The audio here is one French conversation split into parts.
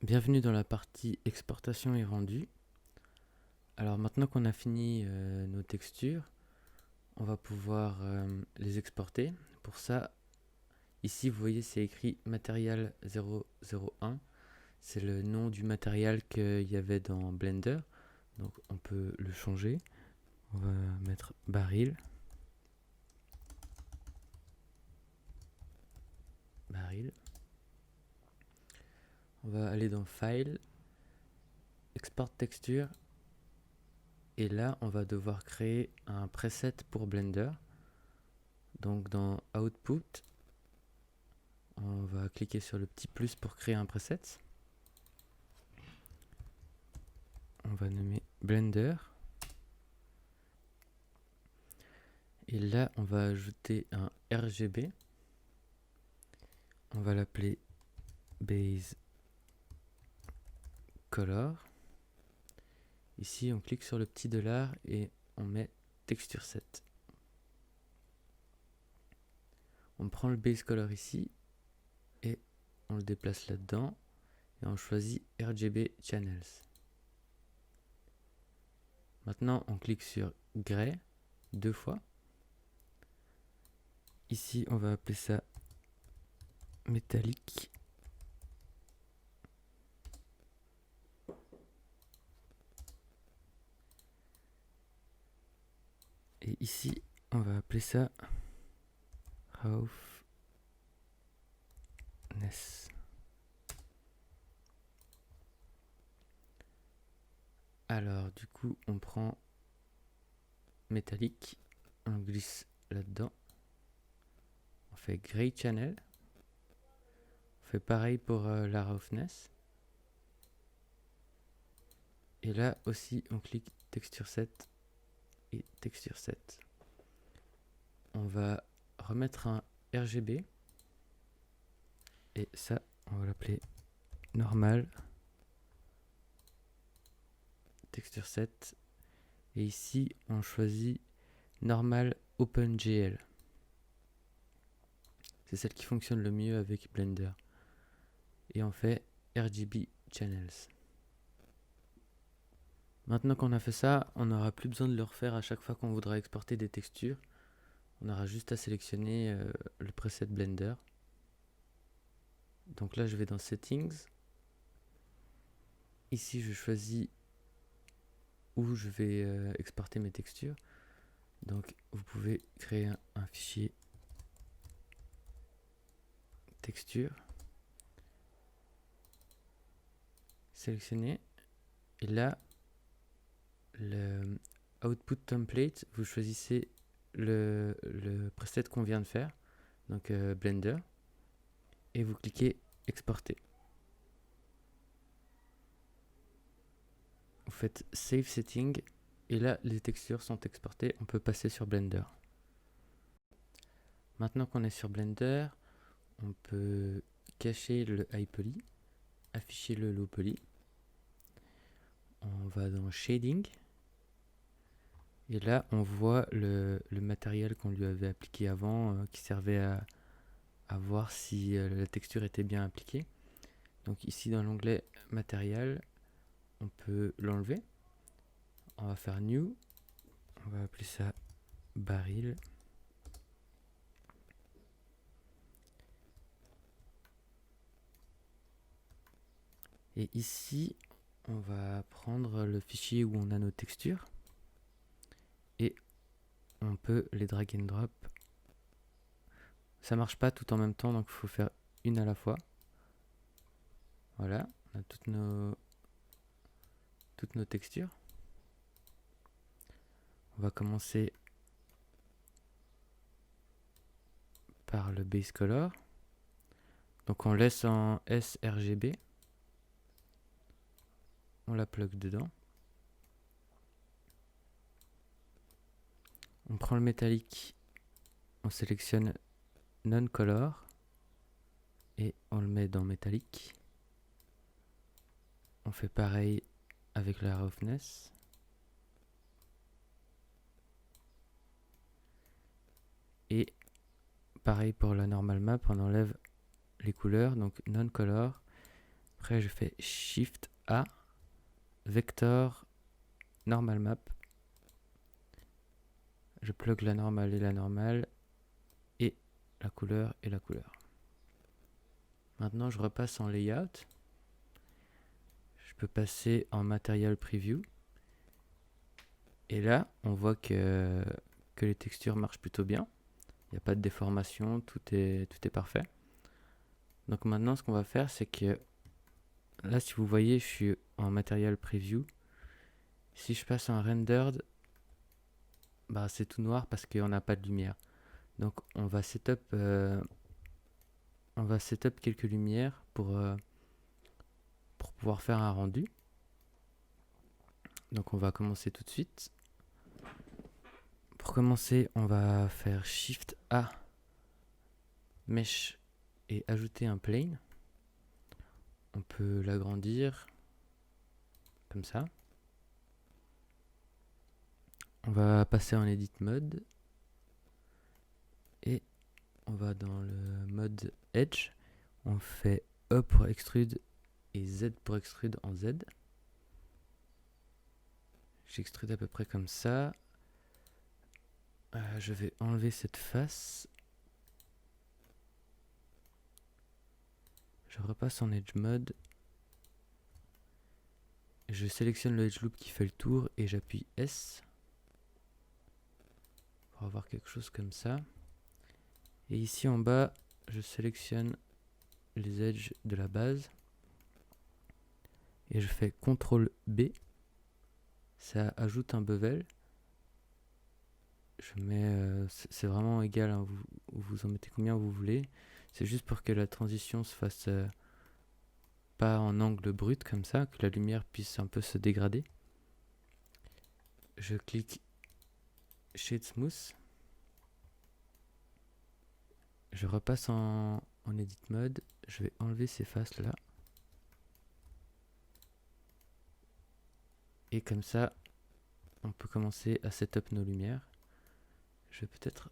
Bienvenue dans la partie exportation et rendu. Alors maintenant qu'on a fini nos textures, on va pouvoir les exporter. Pour ça, ici vous voyez c'est écrit matériel 001. C'est le nom du matériel qu'il y avait dans Blender. Donc on peut le changer. On va mettre baril. Baril. On va aller dans File, Export Texture. Et là, on va devoir créer un preset pour Blender. Donc dans Output, on va cliquer sur le petit plus pour créer un preset. On va nommer Blender. Et là, on va ajouter un RGB. On va l'appeler Base Color. Ici, on clique sur le petit dollar et on met Texture Set. On prend le Base Color ici et on le déplace là-dedans. Et on choisit RGB Channels. Maintenant, on clique sur Gray 2 fois. Ici, on va appeler ça métallique. Et ici, on va appeler ça roughness. Alors, du coup, on prend métallique, on glisse là-dedans. On fait Gray Channel. On fait pareil pour la roughness. Et là aussi, on clique Texture Set et Texture Set. On va remettre un RGB. Et ça, on va l'appeler Normal. Texture Set. Et ici, on choisit Normal OpenGL. C'est celle qui fonctionne le mieux avec Blender. Et on fait RGB Channels. Maintenant qu'on a fait ça, on n'aura plus besoin de le refaire à chaque fois qu'on voudra exporter des textures. On aura juste à sélectionner le preset Blender. Donc là, je vais dans Settings. Ici, je choisis où je vais exporter mes textures. Donc, vous pouvez créer un fichier texture. Sélectionner. Et là, le Output Template, vous choisissez le preset qu'on vient de faire. Donc, Blender. Et vous cliquez Exporter. Vous faites Save Setting. Et là, les textures sont exportées. On peut passer sur Blender. Maintenant qu'on est sur Blender, on peut cacher le high poly, afficher le low poly. On va dans Shading. Et là, on voit le matériel qu'on lui avait appliqué avant, qui servait à voir si la texture était bien appliquée. Donc ici, dans l'onglet Matériel, on peut l'enlever. On va faire New. On va appeler ça Baril. Et ici, on va prendre le fichier où on a nos textures. Et on peut les drag and drop. Ça marche pas tout en même temps, donc il faut faire une à la fois. Voilà, on a toutes nos textures. On va commencer par le base color. Donc on laisse en sRGB. On la plug dedans. On prend le métallique. On sélectionne non color. Et on le met dans métallique. On fait pareil avec la roughness. Et pareil pour la normal map, on enlève les couleurs, donc non color. Après, je fais Shift A, Vector, Normal Map. Je plug la normale et la normale, et la couleur et la couleur. Maintenant, je repasse en Layout. Je peux passer en Material Preview. Et là, on voit que les textures marchent plutôt bien. Il n'y a pas de déformation, tout est parfait. Donc maintenant, ce qu'on va faire, c'est que là, si vous voyez, je suis en Material Preview. Si je passe en Rendered, bah, c'est tout noir parce qu'on n'a pas de lumière. Donc on va setup quelques lumières pour pouvoir faire un rendu. Donc on va commencer tout de suite. Pour commencer, on va faire Shift A, Mesh, et ajouter un plane. On peut l'agrandir comme ça. On va passer en Edit Mode. Et on va dans le mode Edge. On fait E pour extrude et Z pour extrude en Z. J'extrude à peu près comme ça. Je vais enlever cette face. Je repasse en Edge Mode. Je sélectionne le Edge Loop qui fait le tour et j'appuie S pour avoir quelque chose comme ça. Et ici en bas, je sélectionne les edges de la base et je fais CTRL B. Ça ajoute un bevel. Je mets, c'est vraiment égal, hein, vous en mettez combien vous voulez. C'est juste pour que la transition se fasse pas en angle brut comme ça, que la lumière puisse un peu se dégrader. Je clique Shade Smooth. Je repasse en Edit Mode. Je vais enlever ces faces là. Et comme ça, on peut commencer à setup nos lumières. Je vais peut-être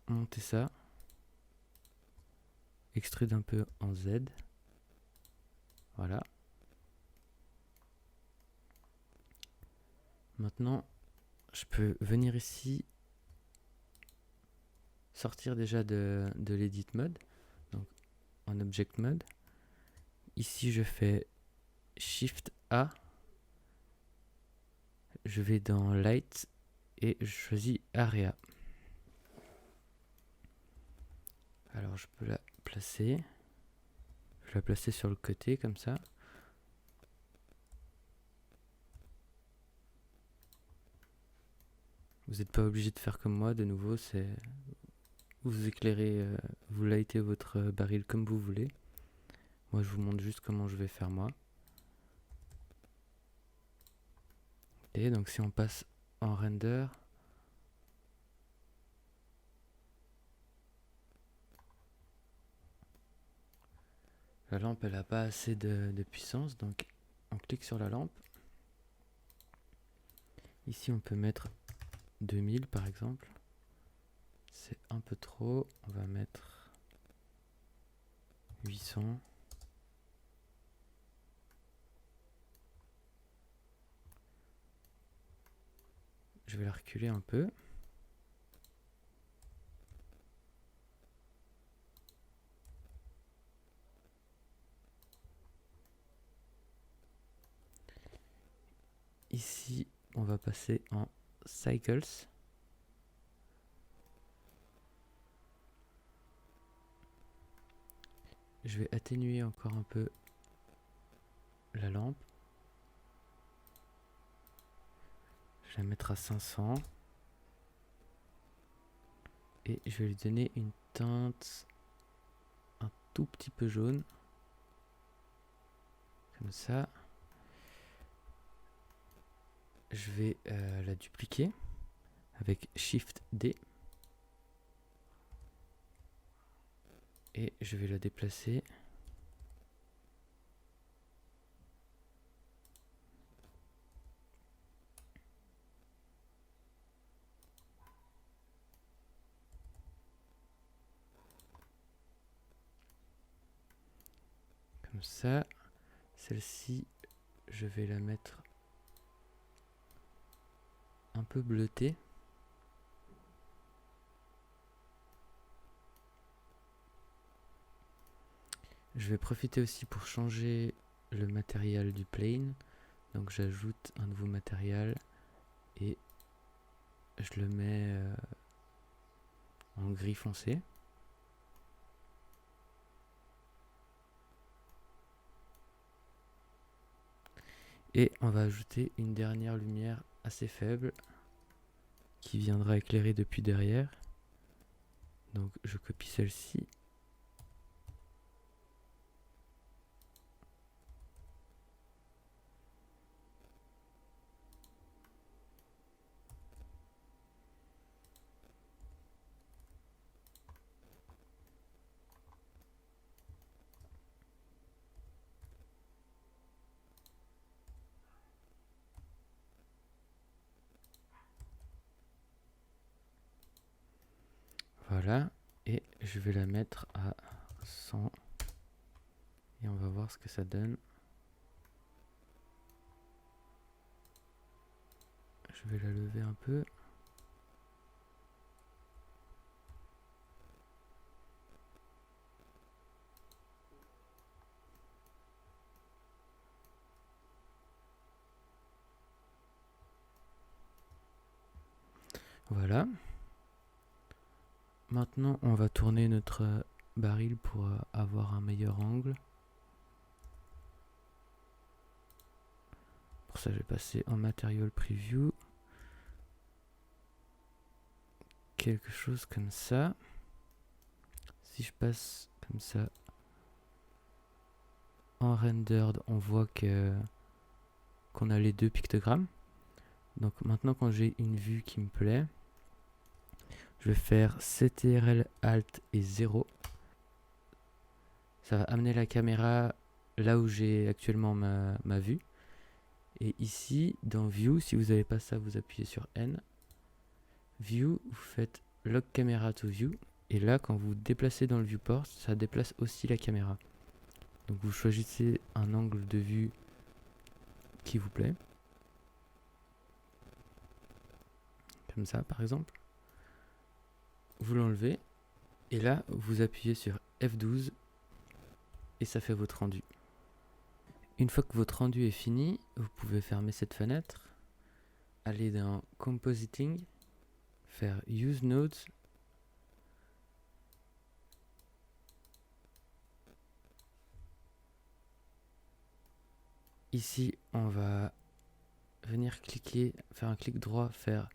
monter ça. Extrude un peu en Z. Voilà. Maintenant, je peux venir ici, sortir déjà de l'Edit Mode, donc en Object Mode. Ici, je fais Shift A. Je vais dans Light et je choisis Area. Alors, je peux la placer. Je vais la placer sur le côté comme ça. Vous n'êtes pas obligé de faire comme moi, de nouveau, c'est vous éclairez, vous lightez votre baril comme vous voulez. Moi, je vous montre juste comment je vais faire moi. Et donc, si on passe en render, la lampe, elle n'a pas assez de puissance, donc on clique sur la lampe. Ici, on peut mettre 2000 par exemple. C'est un peu trop. On va mettre 800. Je vais la reculer un peu. Ici, on va passer en Cycles. Je vais atténuer encore un peu la lampe. Je vais la mettre à 500. Et je vais lui donner une teinte un tout petit peu jaune. Comme ça. Je vais la dupliquer avec Shift D. Et je vais la déplacer. Comme ça. Celle-ci, je vais la mettre un peu bleutée. Je vais profiter aussi pour changer le matériel du plane. Donc j'ajoute un nouveau matériel et je le mets en gris foncé. Et on va ajouter une dernière lumière assez faible qui viendra éclairer depuis derrière. Donc je copie celle-ci. Voilà, et je vais la mettre à 100 et on va voir ce que ça donne. Je vais la lever un peu. Voilà. Maintenant, on va tourner notre baril pour avoir un meilleur angle. Pour ça, je vais passer en Material Preview. Quelque chose comme ça. Si je passe comme ça en rendered, on voit qu'on a les deux pictogrammes. Donc maintenant, quand j'ai une vue qui me plaît, je vais faire CTRL Alt et 0. Ça va amener la caméra là où j'ai actuellement ma vue. Et ici, dans View, si vous n'avez pas ça, vous appuyez sur N. View, vous faites Lock Camera to View. Et là, quand vous déplacez dans le viewport, ça déplace aussi la caméra. Donc vous choisissez un angle de vue qui vous plaît. Comme ça, par exemple. Vous l'enlevez. Et là, vous appuyez sur F12. Et ça fait votre rendu. Une fois que votre rendu est fini, vous pouvez fermer cette fenêtre. Aller dans Compositing. Faire Use Nodes. Ici, on va venir cliquer, faire un clic droit, faire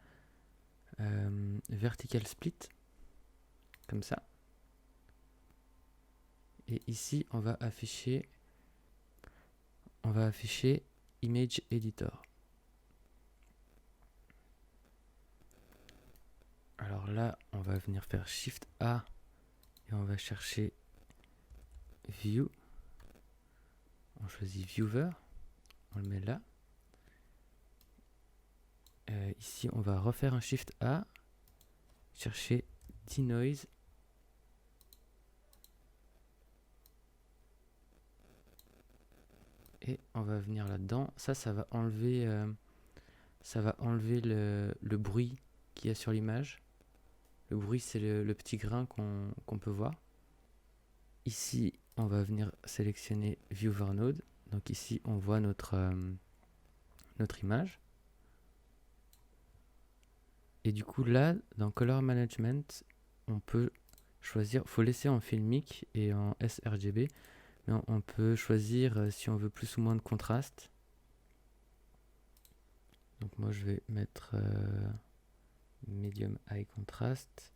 Vertical Split, comme ça. Et ici, on va afficher Image Editor. Alors là, on va venir faire Shift A et on va chercher View. On choisit Viewer, on le met là. Ici, on va refaire un Shift A, chercher Denoise. Et on va venir là-dedans. Ça va enlever, le bruit qu'il y a sur l'image. Le bruit, c'est le petit grain qu'on peut voir. Ici, on va venir sélectionner Viewer Node. Donc ici, on voit notre image. Et du coup, là, dans Color Management, on peut choisir, il faut laisser en filmic et en sRGB, mais on peut choisir si on veut plus ou moins de contraste. Donc moi, je vais mettre Medium High Contrast.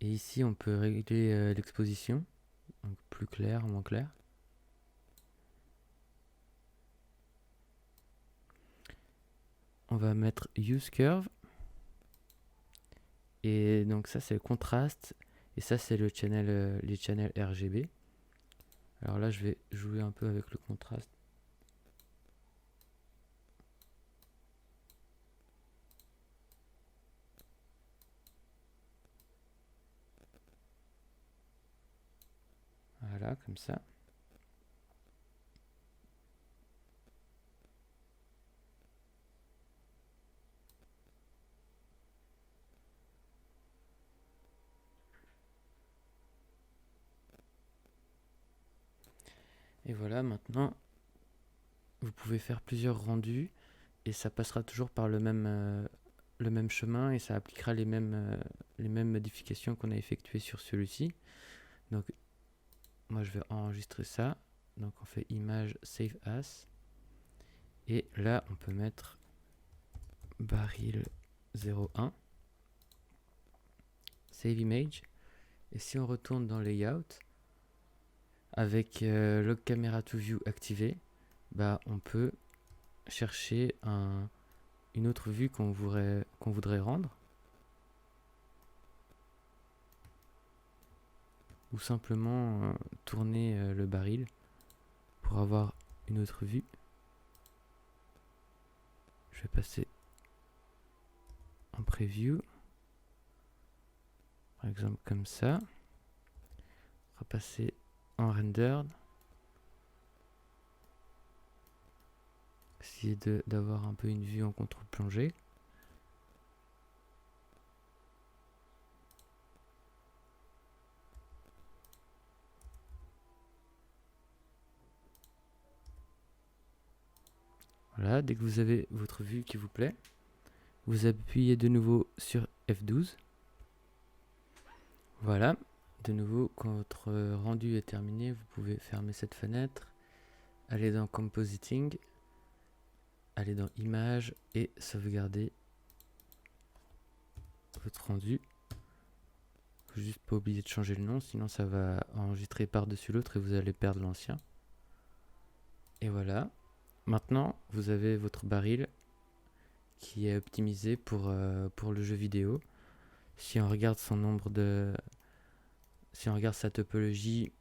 Et ici, on peut régler l'exposition, donc plus clair, moins clair. On va mettre Use Curve. Et donc ça, c'est le contraste. Et ça, c'est les channels RGB. Alors là, je vais jouer un peu avec le contraste. Voilà, comme ça. Et voilà, maintenant, vous pouvez faire plusieurs rendus et ça passera toujours par le même chemin et ça appliquera les mêmes modifications qu'on a effectuées sur celui-ci. Donc, moi, je vais enregistrer ça. Donc, on fait image save as. Et là, on peut mettre baril 01. Save image. Et si on retourne dans Layout, avec Log Camera to View activé, bah, on peut chercher une autre vue qu'on voudrait rendre. Ou simplement tourner le baril pour avoir une autre vue. Je vais passer en preview. Par exemple comme ça. Repasser en rendered. Essayer d'avoir un peu une vue en contre-plongée. Voilà, dès que vous avez votre vue qui vous plaît, vous appuyez de nouveau sur F12. Voilà, de nouveau, quand votre rendu est terminé, vous pouvez fermer cette fenêtre, aller dans Compositing, aller dans Images et sauvegarder votre rendu. Faut juste pas oublier de changer le nom, sinon ça va enregistrer par-dessus l'autre et vous allez perdre l'ancien. Et voilà. Maintenant, vous avez votre baril qui est optimisé pour le jeu vidéo. Si on regarde si on regarde sa topologie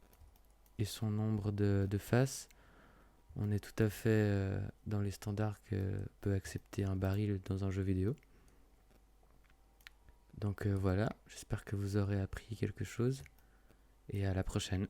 et son nombre de faces, on est tout à fait dans les standards que peut accepter un baril dans un jeu vidéo. Donc voilà, j'espère que vous aurez appris quelque chose et à la prochaine.